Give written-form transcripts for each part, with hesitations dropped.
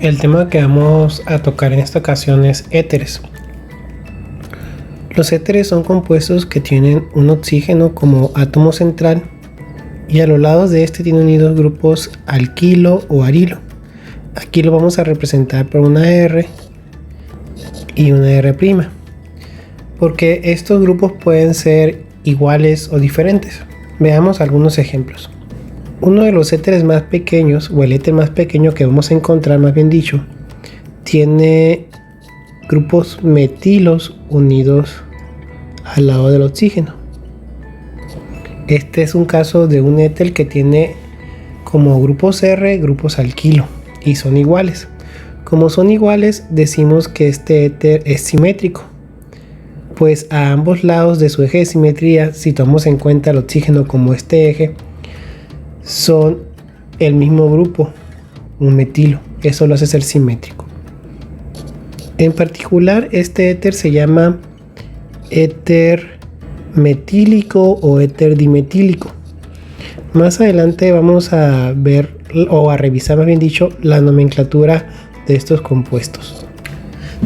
El tema que vamos a tocar en esta ocasión es éteres. Los éteres son compuestos que tienen un oxígeno como átomo central y a los lados de este tienen unidos grupos alquilo o arilo. Aquí lo vamos a representar por una R y una R', porque estos grupos pueden ser iguales o diferentes. Veamos algunos ejemplos. Uno de los éteres más pequeños, o el éter más pequeño que vamos a encontrar, más bien dicho, tiene grupos metilos unidos al lado del oxígeno. Este es un caso de un éter que tiene como grupos R, grupos alquilo, y son iguales. Como son iguales, decimos que este éter es simétrico, pues a ambos lados de su eje de simetría, si tomamos en cuenta el oxígeno como este eje, son el mismo grupo, un metilo. Eso lo hace ser simétrico. En particular, este éter se llama éter metílico o éter dimetílico. Más adelante vamos a ver, o a revisar más bien dicho, la nomenclatura de estos compuestos.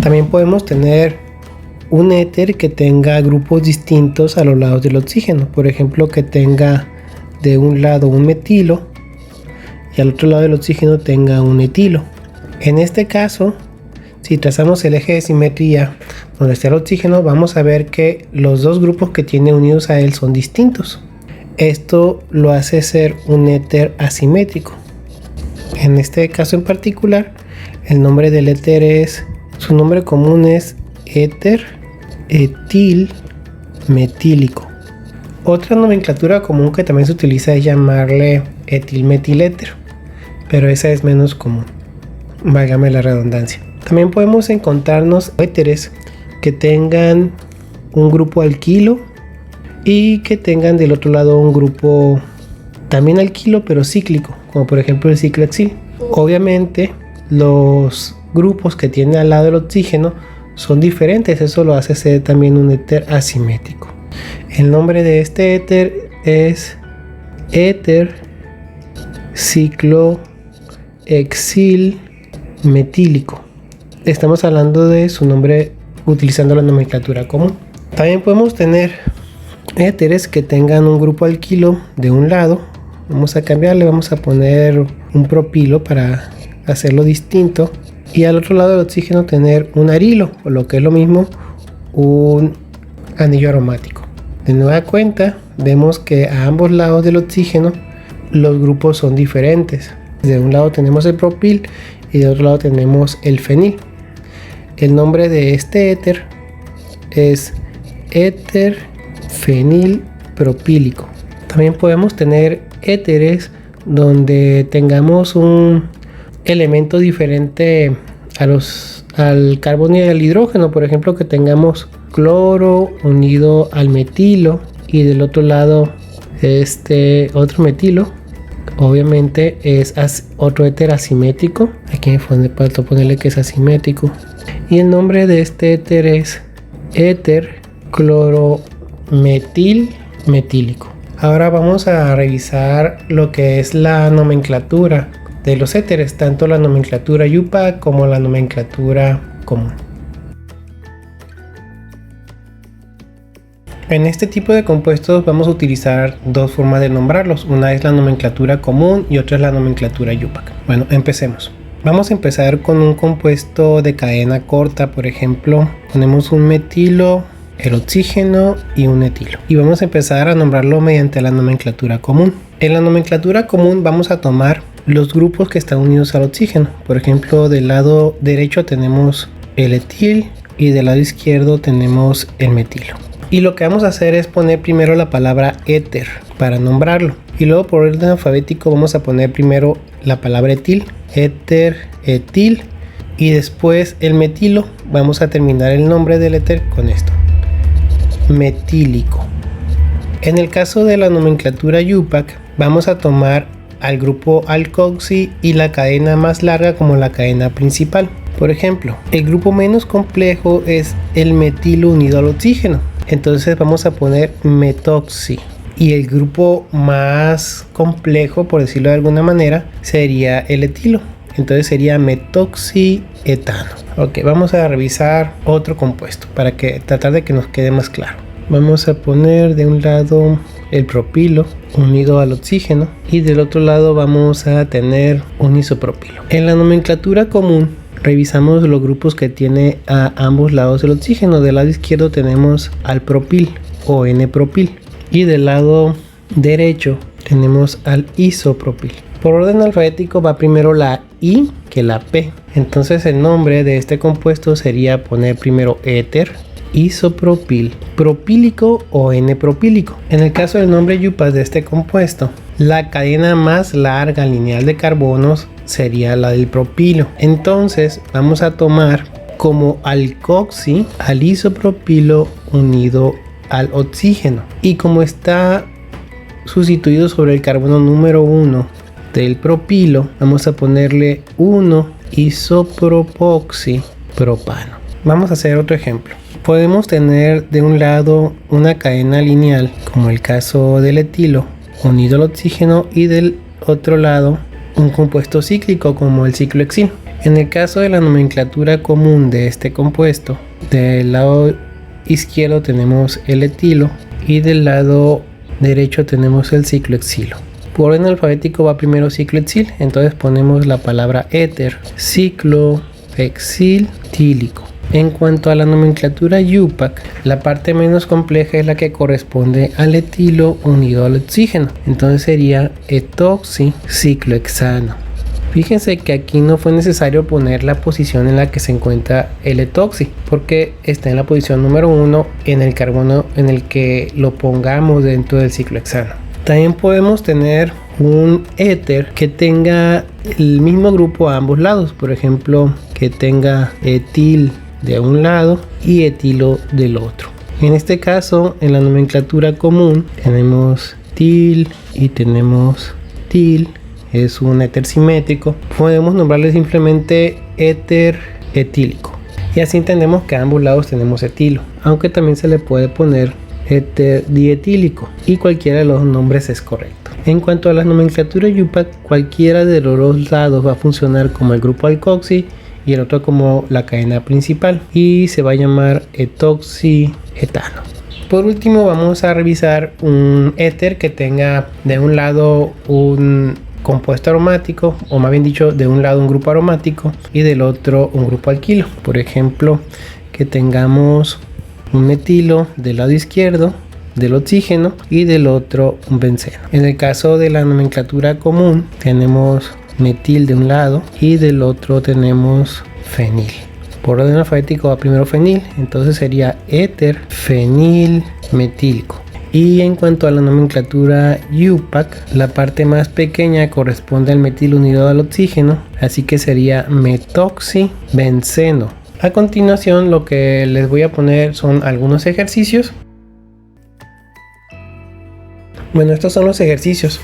También podemos tener un éter que tenga grupos distintos a los lados del oxígeno. Por ejemplo, que tenga de un lado un metilo y al otro lado del oxígeno tenga un etilo. En este caso, si trazamos el eje de simetría donde está el oxígeno, vamos a ver que los dos grupos que tiene unidos a él son distintos. Esto lo hace ser un éter asimétrico. En este caso en particular, el nombre del éter su nombre común es éter etil metílico. Otra nomenclatura común que también se utiliza es llamarle etilmetiléter, pero esa es menos común, válgame la redundancia. También podemos encontrarnos éteres que tengan un grupo alquilo y que tengan del otro lado un grupo también alquilo pero cíclico, como por ejemplo el ciclohexil. Obviamente los grupos que tiene al lado del oxígeno son diferentes, eso lo hace ser también un éter asimétrico. El nombre de este éter es éter ciclohexil metílico. Estamos hablando de su nombre utilizando la nomenclatura común. También podemos tener éteres que tengan un grupo alquilo de un lado. Vamos a cambiarle, vamos a poner un propilo para hacerlo distinto. Y al otro lado del oxígeno tener un arilo, o lo que es lo mismo, un anillo aromático. De nueva cuenta, vemos que a ambos lados del oxígeno los grupos son diferentes. De un lado tenemos el propil y de otro lado tenemos el fenil. El nombre de este éter es éter fenil propílico. También podemos tener éteres donde tengamos un elemento diferente al carbono y al hidrógeno. Por ejemplo, que tengamos cloro unido al metilo y del otro lado este otro metilo. Obviamente es otro éter asimétrico. Aquí me falta ponerle que es asimétrico. Y el nombre de este éter es éter clorometil metílico. Ahora vamos a revisar lo que es la nomenclatura de los éteres, tanto la nomenclatura IUPAC como la nomenclatura común. En este tipo de compuestos vamos a utilizar dos formas de nombrarlos. Una es la nomenclatura común y otra es la nomenclatura IUPAC. Bueno, empecemos. Vamos a empezar con un compuesto de cadena corta. Por ejemplo, ponemos un metilo, el oxígeno y un etilo. Y vamos a empezar a nombrarlo mediante la nomenclatura común. En la nomenclatura común vamos a tomar los grupos que están unidos al oxígeno. Por ejemplo, del lado derecho tenemos el etil y del lado izquierdo tenemos el metilo. Y lo que vamos a hacer es poner primero la palabra éter para nombrarlo. Y luego por orden alfabético vamos a poner primero la palabra etil, éter, etil. Y después el metilo. Vamos a terminar el nombre del éter con esto, metílico. En el caso de la nomenclatura IUPAC vamos a tomar al grupo alcoxi y la cadena más larga como la cadena principal. Por ejemplo, el grupo menos complejo es el metilo unido al oxígeno. Entonces vamos a poner metoxi. Y el grupo más complejo, por decirlo de alguna manera, sería el etilo. entonces sería metoxietano. Ok, vamos a revisar otro compuesto para tratar de que nos quede más claro. Vamos a poner de un lado el propilo unido al oxígeno y del otro lado vamos a tener un isopropilo. En la nomenclatura común revisamos los grupos que tiene a ambos lados el oxígeno. Del lado izquierdo tenemos al propil o N-propil y del lado derecho tenemos al isopropil. Por orden alfabético va primero la I que la P. Entonces el nombre de este compuesto sería poner primero éter, isopropil, propílico o N-propílico. En el caso del nombre IUPAC de este compuesto, la cadena más larga lineal de carbonos sería la del propilo. Entonces vamos a tomar como alcoxi al isopropilo unido al oxígeno. Y como está sustituido sobre el carbono número 1 del propilo, vamos a ponerle 1 isopropoxi propano. Vamos a hacer otro ejemplo. Podemos tener de un lado una cadena lineal, como el caso del etilo, unido al oxígeno, y del otro lado un compuesto cíclico como el ciclohexilo. En el caso de la nomenclatura común de este compuesto, del lado izquierdo tenemos el etilo y del lado derecho tenemos el ciclohexilo. Por orden alfabético va primero ciclohexil, entonces ponemos la palabra éter, ciclohexiltílico. En cuanto a la nomenclatura IUPAC, la parte menos compleja es la que corresponde al etilo unido al oxígeno, entonces sería etoxiciclohexano. Fíjense que aquí no fue necesario poner la posición en la que se encuentra el etoxi, porque está en la posición número 1 en el carbono en el que lo pongamos dentro del ciclohexano. También podemos tener un éter que tenga el mismo grupo a ambos lados, por ejemplo, que tenga etil de un lado y etilo del otro. En este caso, en la nomenclatura común tenemos til y tenemos til, es un éter simétrico. Podemos nombrarle simplemente éter etílico y así entendemos que a ambos lados tenemos etilo, aunque también se le puede poner éter dietílico y cualquiera de los nombres es correcto. En cuanto a la nomenclatura IUPAC, cualquiera de los dos lados va a funcionar como el grupo alcoxi y el otro como la cadena principal y se va a llamar etoxietano. Por último vamos a revisar un éter que tenga de un lado un compuesto aromático, o más bien dicho, de un lado un grupo aromático y del otro un grupo alquilo. Por ejemplo, que tengamos un metilo del lado izquierdo del oxígeno y del otro un benceno. En el caso de la nomenclatura común tenemos metil de un lado y del otro tenemos fenil. Por orden alfabético va primero fenil, entonces sería éter fenil metílico. Y en cuanto a la nomenclatura IUPAC, la parte más pequeña corresponde al metil unido al oxígeno, así que sería metoxibenceno. A continuación, lo que les voy a poner son algunos ejercicios. Bueno, estos son los ejercicios.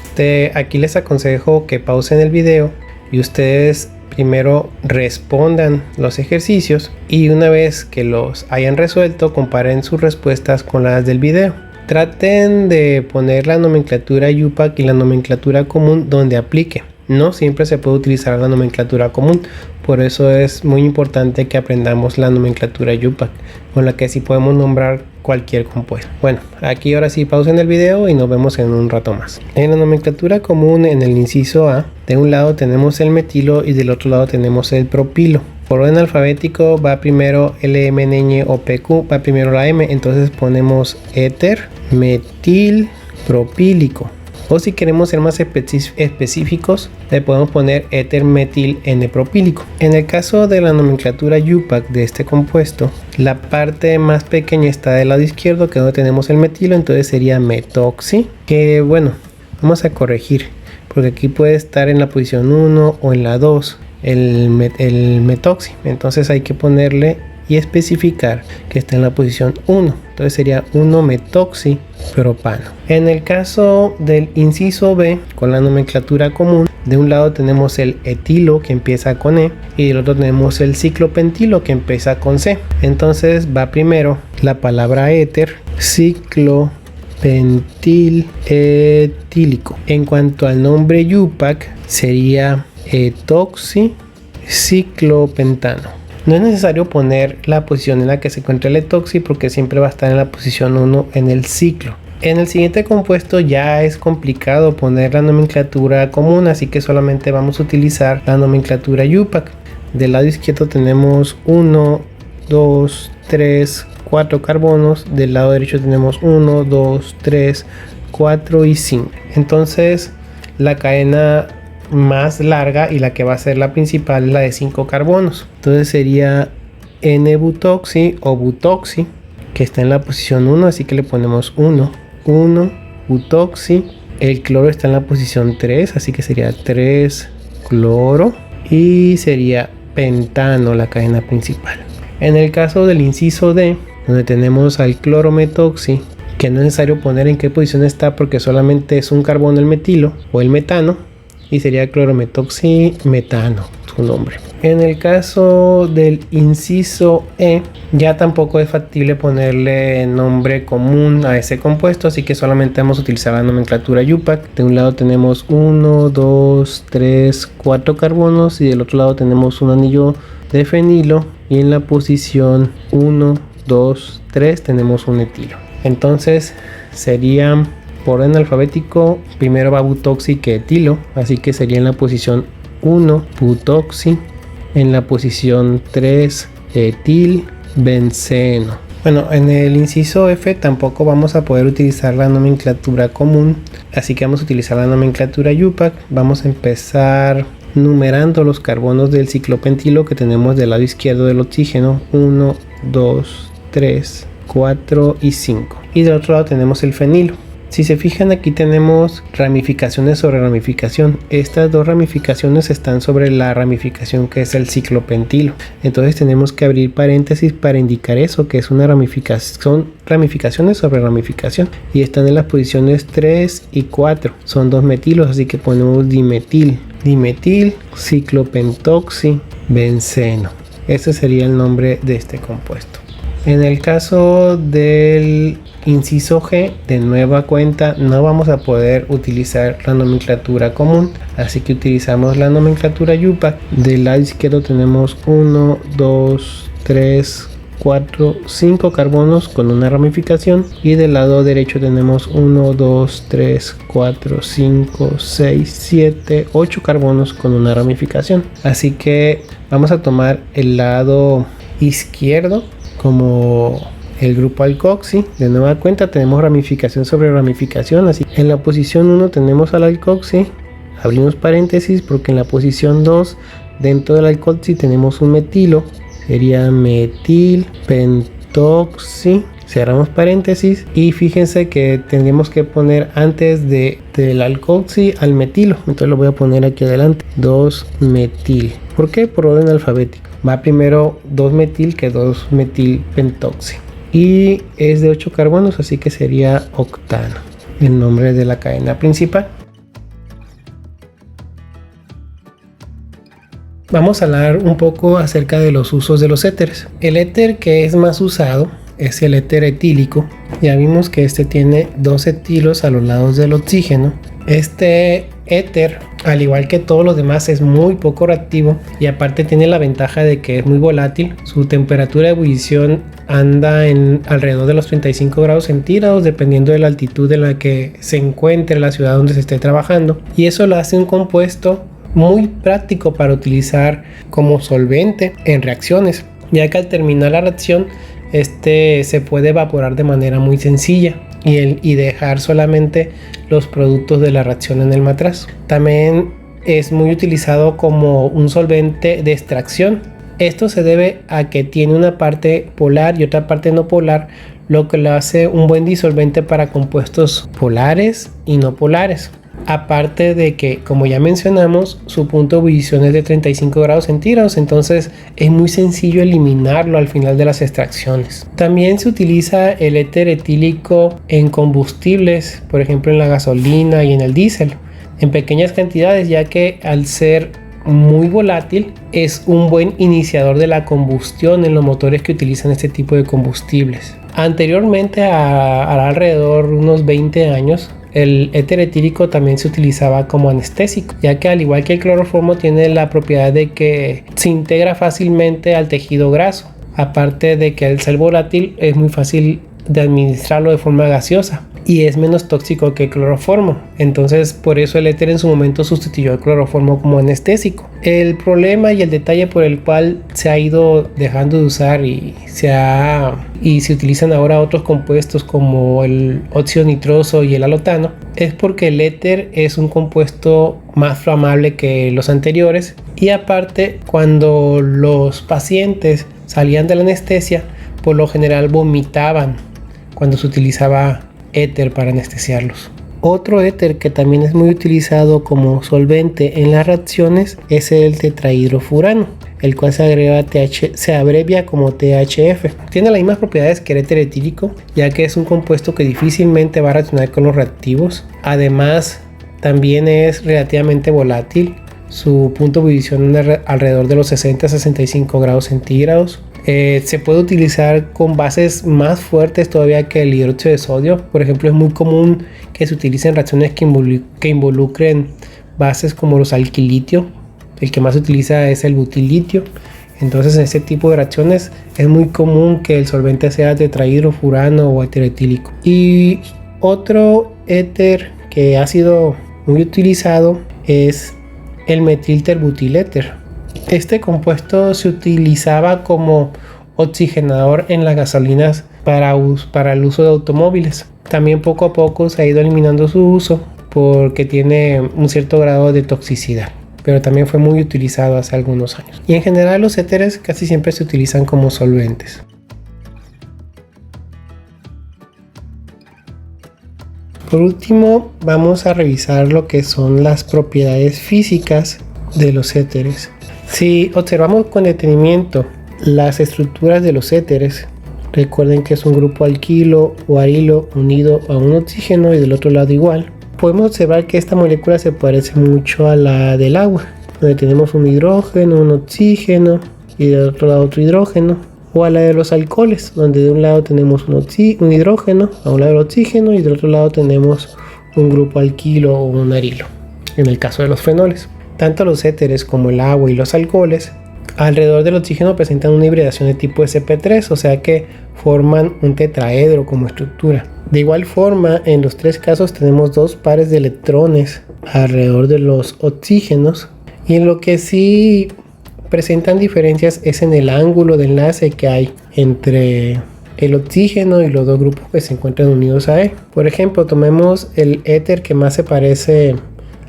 Aquí les aconsejo que pausen el video y ustedes primero respondan los ejercicios y una vez que los hayan resuelto, comparen sus respuestas con las del video. Traten de poner la nomenclatura IUPAC y la nomenclatura común donde aplique. No siempre se puede utilizar la nomenclatura común, por eso es muy importante que aprendamos la nomenclatura IUPAC, con la que sí podemos nombrar cualquier compuesto. Bueno, aquí ahora sí pausen el video y nos vemos en un rato más. En la nomenclatura común, en el inciso A, de un lado tenemos el metilo y del otro lado tenemos el propilo. Por orden alfabético va primero L, M, N, Ñ o P, Q, va primero la M, entonces ponemos éter metil propílico. O si queremos ser más específicos, le podemos poner éter metil N-propílico. En el caso de la nomenclatura IUPAC de este compuesto, la parte más pequeña está del lado izquierdo, que es donde tenemos el metilo, entonces sería metoxi. Que bueno, vamos a corregir, porque aquí puede estar en la posición 1 o en la 2 el metoxi. Entonces hay que ponerle y especificar que está en la posición 1, entonces sería 1-metoxi propano. En el caso del inciso B, con la nomenclatura común, de un lado tenemos el etilo que empieza con E y del otro tenemos el ciclopentilo que empieza con C. Entonces va primero la palabra éter, ciclopentil etílico. En cuanto al nombre IUPAC, sería etoxi ciclopentano. No es necesario poner la posición en la que se encuentra el etoxi porque siempre va a estar en la posición 1 en el ciclo. En el siguiente compuesto ya es complicado poner la nomenclatura común, así que solamente vamos a utilizar la nomenclatura IUPAC. Del lado izquierdo tenemos 1, 2, 3, 4 carbonos. Del lado derecho tenemos 1, 2, 3, 4 y 5. Entonces la cadena más larga y la que va a ser la principal es la de 5 carbonos. Entonces sería N-butoxi o butoxi, que está en la posición 1, así que le ponemos 1 butoxi. El cloro está en la posición 3, así que sería 3 cloro y sería pentano la cadena principal. En el caso del inciso D, donde tenemos al clorometoxi, que no es necesario poner en qué posición está porque solamente es un carbono el metilo o el metano, y sería clorometoxi metano su nombre. En el caso del inciso E, ya tampoco es factible ponerle nombre común a ese compuesto, así que solamente vamos a utilizar la nomenclatura IUPAC. De un lado tenemos 1, 2, 3, 4 carbonos y del otro lado tenemos un anillo de fenilo, y en la posición 1, 2, 3 tenemos un etilo. Entonces sería por orden alfabético, primero va butoxi que etilo, así que sería en la posición 1 butoxi, en la posición 3 etil benceno. Bueno, en el inciso F tampoco vamos a poder utilizar la nomenclatura común, así que vamos a utilizar la nomenclatura IUPAC. Vamos a empezar numerando los carbonos del ciclopentilo que tenemos del lado izquierdo del oxígeno: 1, 2, 3, 4 y 5. Y del otro lado tenemos el fenilo. Si se fijan, aquí tenemos ramificaciones sobre ramificación. Estas dos ramificaciones están sobre la ramificación que es el ciclopentilo. Entonces tenemos que abrir paréntesis para indicar eso, que es una ramificación, son ramificaciones sobre ramificación. Y están en las posiciones 3 y 4. Son dos metilos, así que ponemos dimetil. Dimetil ciclopentoxi benceno. Ese sería el nombre de este compuesto. En el caso del inciso G, de nueva cuenta, no vamos a poder utilizar la nomenclatura común, así que utilizamos la nomenclatura IUPAC. Del lado izquierdo tenemos 1, 2, 3, 4, 5 carbonos con una ramificación, y del lado derecho tenemos 1, 2, 3, 4, 5, 6, 7, 8 carbonos con una ramificación. Así que vamos a tomar el lado izquierdo como el grupo alcoxi. De nueva cuenta tenemos ramificación sobre ramificación, así en la posición 1 tenemos al alcoxi, abrimos paréntesis porque en la posición 2 dentro del alcoxi tenemos un metilo, sería metilpentoxi, cerramos paréntesis, y fíjense que tendríamos que poner antes del alcoxi al metilo, entonces lo voy a poner aquí adelante, 2-metil. ¿Por qué? Por orden alfabético. Va primero 2-metil que 2-metilpentoxi. Y es de 8 carbonos, así que sería octano, el nombre de la cadena principal. Vamos a hablar un poco acerca de los usos de los éteres. El éter que es más usado es el éter etílico. Ya vimos que este tiene 2 etilos a los lados del oxígeno. Este éter, al igual que todos los demás, es muy poco reactivo y aparte tiene la ventaja de que es muy volátil. Su temperatura de ebullición anda en alrededor de los 35 grados centígrados, dependiendo de la altitud en la que se encuentre la ciudad donde se esté trabajando, y eso lo hace un compuesto muy práctico para utilizar como solvente en reacciones, ya que al terminar la reacción este se puede evaporar de manera muy sencilla y dejar solamente los productos de la reacción en el matraz. También es muy utilizado como un solvente de extracción. Esto se debe a que tiene una parte polar y otra parte no polar, lo que lo hace un buen disolvente para compuestos polares y no polares. Aparte de que, como ya mencionamos, su punto de ebullición es de 35 grados centígrados, entonces es muy sencillo eliminarlo al final de las extracciones. También se utiliza el éter etílico en combustibles, por ejemplo en la gasolina y en el diésel, en pequeñas cantidades, ya que al ser muy volátil es un buen iniciador de la combustión en los motores que utilizan este tipo de combustibles. Anteriormente, hará alrededor de unos 20 años, el éter etílico también se utilizaba como anestésico, ya que al igual que el cloroformo tiene la propiedad de que se integra fácilmente al tejido graso, aparte de que al ser volátil es muy fácil de administrarlo de forma gaseosa y es menos tóxico que el cloroformo. Entonces por eso el éter en su momento sustituyó al cloroformo como anestésico. El problema y el detalle por el cual se ha ido dejando de usar y se utilizan ahora otros compuestos como el óxido nitroso y el halotano es porque el éter es un compuesto más flamable que los anteriores, y aparte cuando los pacientes salían de la anestesia por lo general vomitaban cuando se utilizaba éter para anestesiarlos. Otro éter que también es muy utilizado como solvente en las reacciones es el tetrahidrofurano, el cual se abrevia como THF. Tiene las mismas propiedades que el éter etílico, ya que es un compuesto que difícilmente va a reaccionar con los reactivos. Además, también es relativamente volátil. Su punto de ebullición es alrededor de los 60 a 65 grados centígrados. Se puede utilizar con bases más fuertes todavía que el hidróxido de sodio. Por ejemplo, es muy común que se utilicen reacciones que involucren bases como los alquilitio. El que más se utiliza es el butilitio. Entonces en este tipo de reacciones es muy común que el solvente sea tetrahidrofurano o éter etílico. Y otro éter que ha sido muy utilizado es el metilterbutiléter. Este compuesto se utilizaba como oxigenador en las gasolinas para el uso de automóviles. También poco a poco se ha ido eliminando su uso porque tiene un cierto grado de toxicidad, pero también fue muy utilizado hace algunos años. Y en general los éteres casi siempre se utilizan como solventes. Por último, vamos a revisar lo que son las propiedades físicas de los éteres. Si observamos con detenimiento las estructuras de los éteres, recuerden que es un grupo alquilo o arilo unido a un oxígeno y del otro lado igual. Podemos observar que esta molécula se parece mucho a la del agua, donde tenemos un hidrógeno, un oxígeno y del otro lado otro hidrógeno. O a la de los alcoholes, donde de un lado tenemos un hidrógeno, a un lado el oxígeno y del otro lado tenemos un grupo alquilo o un arilo, en el caso de los fenoles. Tanto los éteres como el agua y los alcoholes alrededor del oxígeno presentan una hibridación de tipo sp3, o sea que forman un tetraedro como estructura. De igual forma, en los tres casos tenemos dos pares de electrones alrededor de los oxígenos, y en lo que sí presentan diferencias es en el ángulo de enlace que hay entre el oxígeno y los dos grupos que se encuentran unidos a él. Por ejemplo, tomemos el éter que más se parece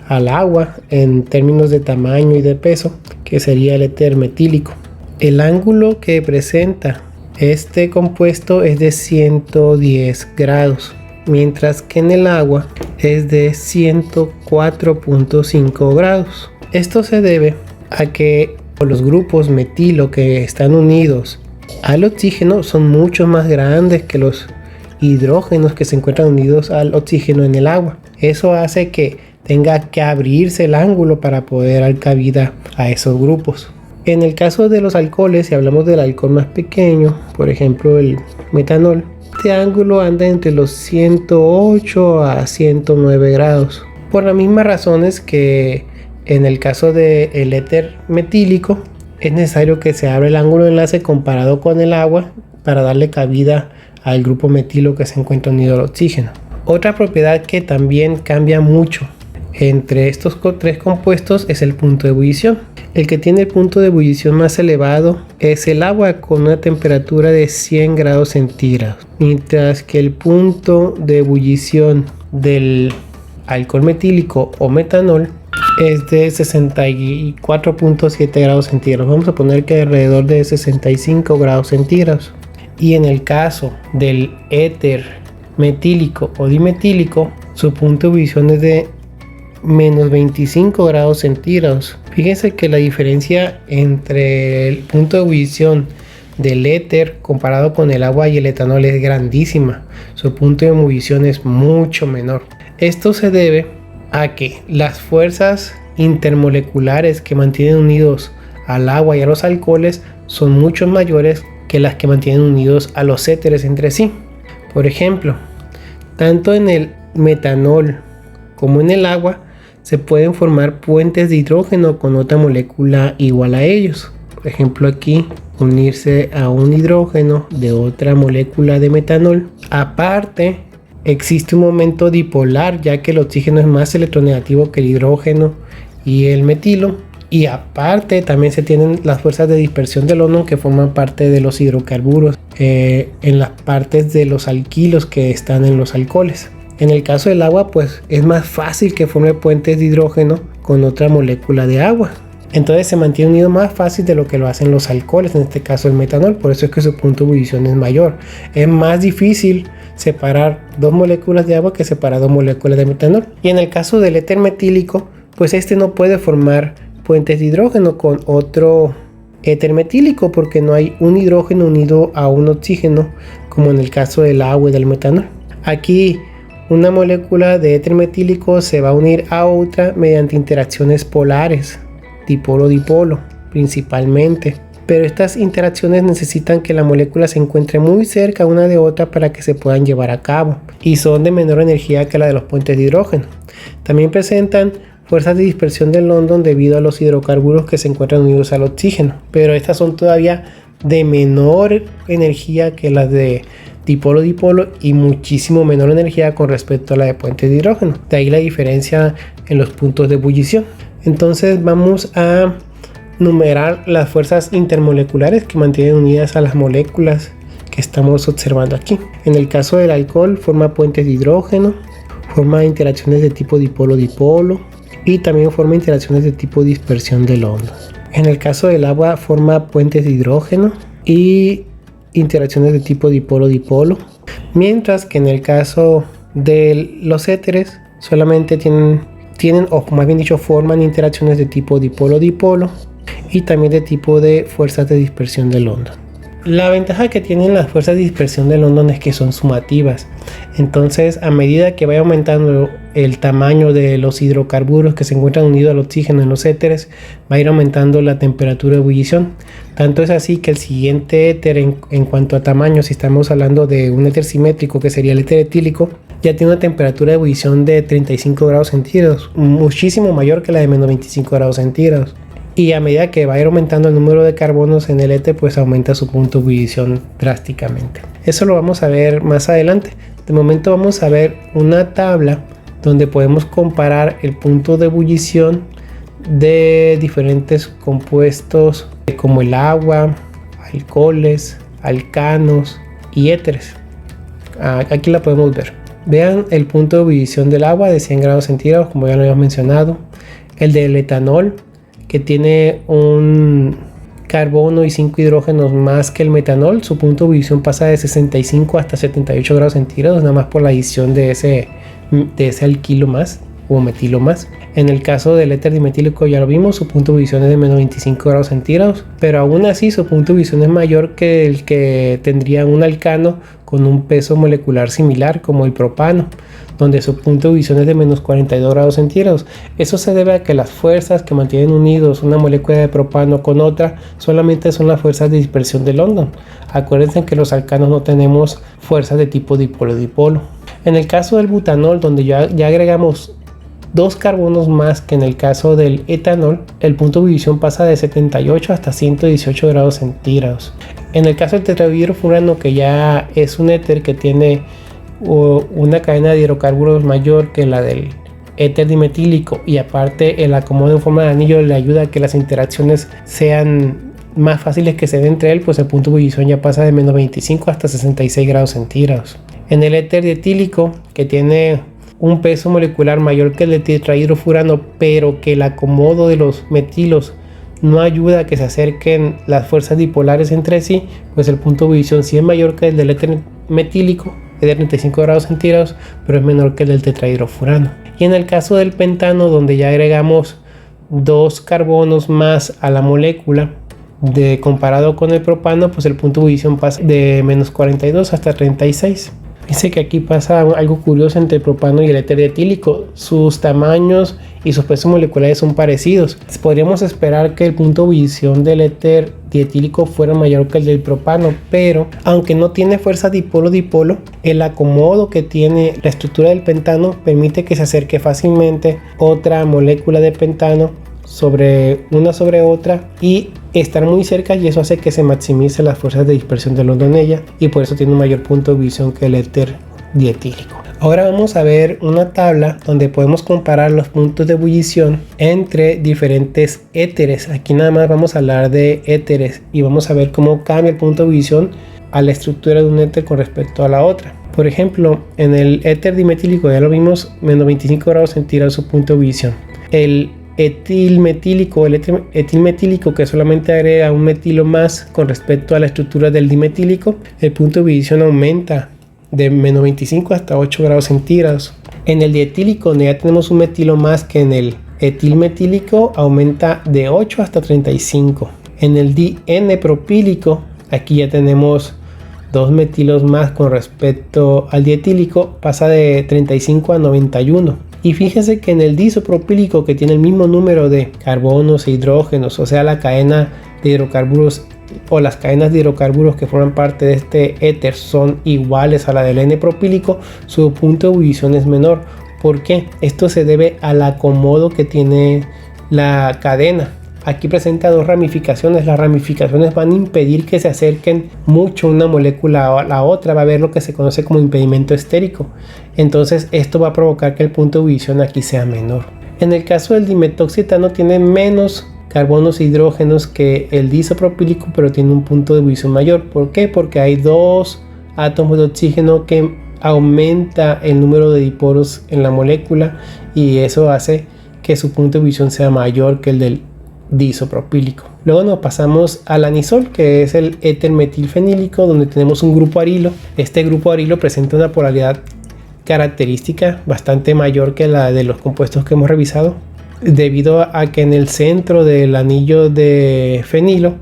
al agua en términos de tamaño y de peso, que sería el éter metílico. El ángulo que presenta este compuesto es de 110 grados, mientras que en el agua es de 104.5 grados. Esto se debe a que los grupos metilo que están unidos al oxígeno son mucho más grandes que los hidrógenos que se encuentran unidos al oxígeno en el agua. Eso hace que tenga que abrirse el ángulo para poder dar cabida a esos grupos. En el caso de los alcoholes, si hablamos del alcohol más pequeño, por ejemplo el metanol, este ángulo anda entre los 108 a 109 grados. Por las mismas razones que en el caso del éter metílico, es necesario que se abra el ángulo de enlace comparado con el agua para darle cabida al grupo metilo que se encuentra unido al oxígeno. Otra propiedad que también cambia mucho entre estos tres compuestos es el punto de ebullición. El que tiene el punto de ebullición más elevado es el agua con una temperatura de 100 grados centígrados, mientras que el punto de ebullición del alcohol metílico o metanol es de 64.7 grados centígrados. Vamos a poner que alrededor de 65 grados centígrados. Y en el caso del éter metílico o dimetílico, su punto de ebullición es de menos 25 grados centígrados. Fíjense que la diferencia entre el punto de ebullición del éter comparado con el agua y el etanol es grandísima. Su punto de ebullición es mucho menor. Esto se debe a que las fuerzas intermoleculares que mantienen unidos al agua y a los alcoholes son mucho mayores que las que mantienen unidos a los éteres entre sí. Por ejemplo, tanto en el metanol como en el agua, se pueden formar puentes de hidrógeno con otra molécula igual a ellos. Por ejemplo, aquí unirse a un hidrógeno de otra molécula de metanol. Aparte, existe un momento dipolar, ya que el oxígeno es más electronegativo que el hidrógeno y el metilo. Y aparte, también se tienen las fuerzas de dispersión del London, que forman parte de los hidrocarburos en las partes de los alquilos que están en los alcoholes. En el caso del agua, pues es más fácil que forme puentes de hidrógeno con otra molécula de agua. Entonces se mantiene unido más fácil de lo que lo hacen los alcoholes, en este caso el metanol. Por eso es que su punto de ebullición es mayor. Es más difícil separar dos moléculas de agua que separar dos moléculas de metanol. Y en el caso del éter metílico, pues este no puede formar puentes de hidrógeno con otro éter metílico, porque no hay un hidrógeno unido a un oxígeno como en el caso del agua y del metanol. Aquí una molécula de éter metílico se va a unir a otra mediante interacciones polares, dipolo-dipolo principalmente, pero estas interacciones necesitan que la molécula se encuentre muy cerca una de otra para que se puedan llevar a cabo, y son de menor energía que la de los puentes de hidrógeno. También presentan fuerzas de dispersión del London debido a los hidrocarburos que se encuentran unidos al oxígeno, pero estas son todavía de menor energía que las de dipolo-dipolo y muchísimo menor energía con respecto a la de puentes de hidrógeno. De ahí la diferencia en los puntos de ebullición. Entonces vamos a numerar las fuerzas intermoleculares que mantienen unidas a las moléculas que estamos observando aquí. En el caso del alcohol, forma puentes de hidrógeno, forma interacciones de tipo dipolo-dipolo y también forma interacciones de tipo dispersión de London. En el caso del agua, forma puentes de hidrógeno y interacciones de tipo dipolo-dipolo, mientras que en el caso de los éteres solamente tienen, o más bien dicho, forman interacciones de tipo dipolo-dipolo y también de tipo de fuerzas de dispersión de London. La ventaja que tienen las fuerzas de dispersión de London es que son sumativas. Entonces, a medida que vaya aumentando el tamaño de los hidrocarburos que se encuentran unidos al oxígeno en los éteres, va a ir aumentando la temperatura de ebullición. Tanto es así que el siguiente éter en cuanto a tamaño, si estamos hablando de un éter simétrico que sería el éter etílico, ya tiene una temperatura de ebullición de 35 grados centígrados, muchísimo mayor que la de menos 25 grados centígrados. Y a medida que va a ir aumentando el número de carbonos en el éter, pues aumenta su punto de ebullición drásticamente. Eso lo vamos a ver más adelante. De momento vamos a ver una tabla donde podemos comparar el punto de ebullición de diferentes compuestos como el agua, alcoholes, alcanos y éteres. Aquí la podemos ver. Vean el punto de ebullición del agua de 100 grados centígrados, como ya lo habíamos mencionado. El del etanol, que tiene un carbono y 5 hidrógenos más que el metanol, su punto de ebullición pasa de 65 hasta 78 grados centígrados, nada más por la adición de ese alquilo más o metilo más. En el caso del éter dimetílico ya lo vimos, su punto de ebullición es de menos 25 grados centígrados, pero aún así su punto de ebullición es mayor que el que tendría un alcano con un peso molecular similar como el propano, donde su punto de ebullición es de menos 42 grados centígrados. Eso se debe a que las fuerzas que mantienen unidos una molécula de propano con otra solamente son las fuerzas de dispersión de London. Acuérdense que los alcanos no tenemos fuerzas de tipo dipolo-dipolo. En el caso del butanol, donde ya agregamos 2 carbonos más que en el caso del etanol, el punto de ebullición pasa de 78 hasta 118 grados centígrados. En el caso del tetrahidrofurano, que ya es un éter que tiene una cadena de hidrocarburos mayor que la del éter dimetílico, y aparte el acomodo en forma de anillo le ayuda a que las interacciones sean más fáciles que se den entre él, pues el punto de ebullición ya pasa de menos 25 hasta 66 grados centígrados. En el éter dietílico, que tiene un peso molecular mayor que el de tetrahidrofurano, pero que el acomodo de los metilos no ayuda a que se acerquen las fuerzas dipolares entre sí, pues el punto de ebullición sí es mayor que el del éter metílico, es de 35 grados centígrados, pero es menor que el del tetrahidrofurano. Y en el caso del pentano, donde ya agregamos 2 carbonos más a la molécula, comparado con el propano, pues el punto de ebullición pasa de menos 42 hasta 36. Dice que aquí pasa algo curioso entre el propano y el éter dietílico. Sus tamaños y sus pesos moleculares son parecidos. Podríamos esperar que el punto de ebullición del éter dietílico fuera mayor que el del propano, pero aunque no tiene fuerza dipolo-dipolo, el acomodo que tiene la estructura del pentano permite que se acerque fácilmente otra molécula de pentano sobre otra y estar muy cerca, y eso hace que se maximice las fuerzas de dispersión del hondo en ella, y por eso tiene un mayor punto de ebullición que el éter dietílico. Ahora vamos a ver una tabla donde podemos comparar los puntos de ebullición entre diferentes éteres. Aquí nada más vamos a hablar de éteres y vamos a ver cómo cambia el punto de ebullición a la estructura de un éter con respecto a la otra. Por ejemplo, en el éter dimetílico ya lo vimos, menos 25 grados centígrados su punto de ebullición. El etilmetílico, que solamente agrega un metilo más con respecto a la estructura del dimetílico, el punto de ebullición aumenta de menos 25 hasta 8 grados centígrados. En el dietílico, donde ya tenemos un metilo más que en el etilmetílico, aumenta de 8 hasta 35. En el N-propílico, aquí ya tenemos 2 metilos más con respecto al dietílico, pasa de 35 a 91. Y fíjense que en el disopropílico, que tiene el mismo número de carbonos e hidrógenos, o sea la cadena de hidrocarburos o las cadenas de hidrocarburos que forman parte de este éter son iguales a la del N-propílico, su punto de ebullición es menor. ¿Por qué? Esto se debe al acomodo que tiene la cadena. Aquí presenta dos ramificaciones. Las ramificaciones van a impedir que se acerquen mucho una molécula a la otra. Va a haber lo que se conoce como impedimento estérico. Entonces esto va a provocar que el punto de ebullición aquí sea menor. En el caso del dimetoxetano tiene menos carbonos e hidrógenos que el disopropílico, pero tiene un punto de ebullición mayor. ¿Por qué? Porque hay dos átomos de oxígeno que aumenta el número de dipolos en la molécula, y eso hace que su punto de ebullición sea mayor que el del disopropílico. Luego nos pasamos al anisol, que es el éter metilfenílico, donde tenemos un grupo arilo. Este grupo arilo presenta una polaridad característica bastante mayor que la de los compuestos que hemos revisado, debido a que en el centro del anillo de fenilo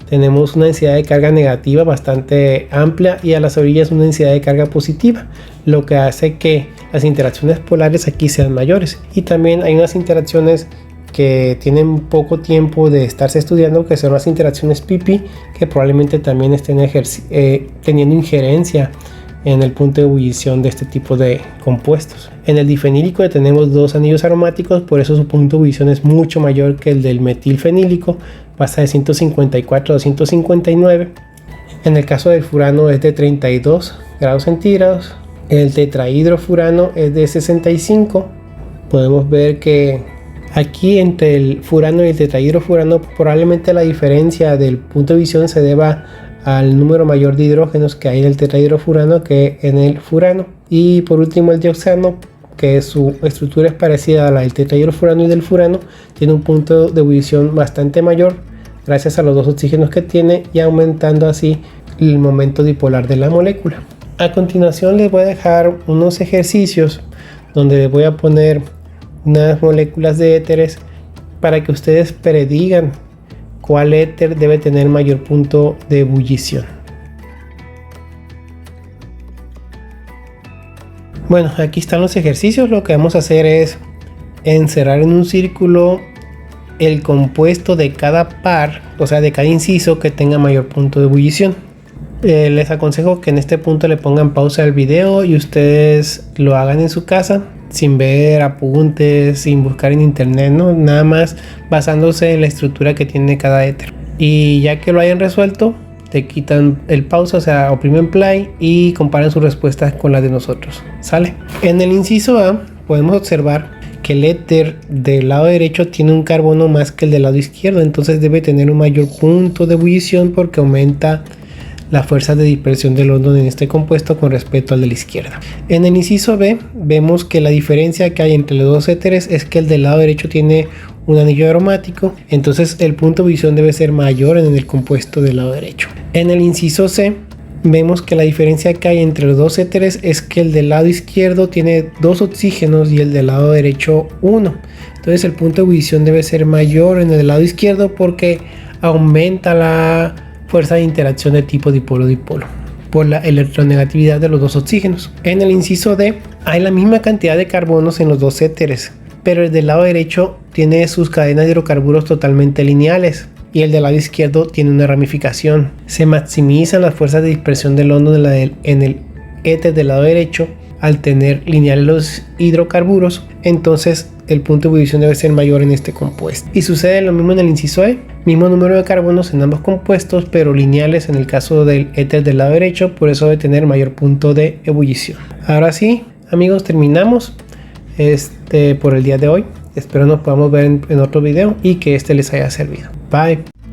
tenemos una densidad de carga negativa bastante amplia y a las orillas una densidad de carga positiva, lo que hace que las interacciones polares aquí sean mayores. Y también hay unas interacciones que tienen poco tiempo de estarse estudiando, que son las interacciones pi-pi, que probablemente también estén teniendo injerencia en el punto de ebullición de este tipo de compuestos. En el difenílico tenemos dos anillos aromáticos, por eso su punto de ebullición es mucho mayor que el del metilfenílico, pasa de 154 a 259. En el caso del furano es de 32 grados centígrados. El tetrahidrofurano es de 65. Podemos ver que aquí entre el furano y el tetrahidrofurano probablemente la diferencia del punto de ebullición se deba al número mayor de hidrógenos que hay en el tetrahidrofurano que en el furano. Y por último el dioxano, que su estructura es parecida a la del tetrahidrofurano y del furano, tiene un punto de ebullición bastante mayor gracias a los dos oxígenos que tiene, y aumentando así el momento dipolar de la molécula. A continuación les voy a dejar unos ejercicios donde les voy a poner unas moléculas de éteres para que ustedes predigan cuál éter debe tener mayor punto de ebullición. Bueno, aquí están los ejercicios. Lo que vamos a hacer es encerrar en un círculo el compuesto de cada par, o sea de cada inciso que tenga mayor punto de ebullición. Les aconsejo que en este punto le pongan pausa al video y ustedes lo hagan en su casa, sin ver apuntes, sin buscar en internet, ¿no? Nada más basándose en la estructura que tiene cada éter. Y ya que lo hayan resuelto, te quitan el pausa, o sea, oprimen play y comparan sus respuestas con las de nosotros. ¿Sale? En el inciso A podemos observar que el éter del lado derecho tiene un carbono más que el del lado izquierdo, entonces debe tener un mayor punto de ebullición porque aumenta la fuerza de dispersión del hondo en este compuesto con respecto al de la izquierda. En el inciso B vemos que la diferencia que hay entre los dos éteres es que el del lado derecho tiene un anillo aromático, entonces el punto de ebullición debe ser mayor en el compuesto del lado derecho. En el inciso C vemos que la diferencia que hay entre los dos éteres es que el del lado izquierdo tiene dos oxígenos y el del lado derecho uno. Entonces el punto de ebullición debe ser mayor en el lado izquierdo porque aumenta la fuerza de interacción de tipo dipolo-dipolo. por la electronegatividad de los dos oxígenos. En el inciso D hay la misma cantidad de carbonos en los dos éteres, pero el del lado derecho tiene sus cadenas de hidrocarburos totalmente lineales y el del lado izquierdo tiene una ramificación. Se maximizan las fuerzas de dispersión del hondo en el éter del lado derecho al tener lineales los hidrocarburos, entonces el punto de ebullición debe ser mayor en este compuesto. Y sucede lo mismo en el inciso E, mismo número de carbonos en ambos compuestos, pero lineales en el caso del éter del lado derecho, por eso debe tener mayor punto de ebullición. Ahora sí, amigos, terminamos por el día de hoy. Espero nos podamos ver en otro video y que este les haya servido. Bye.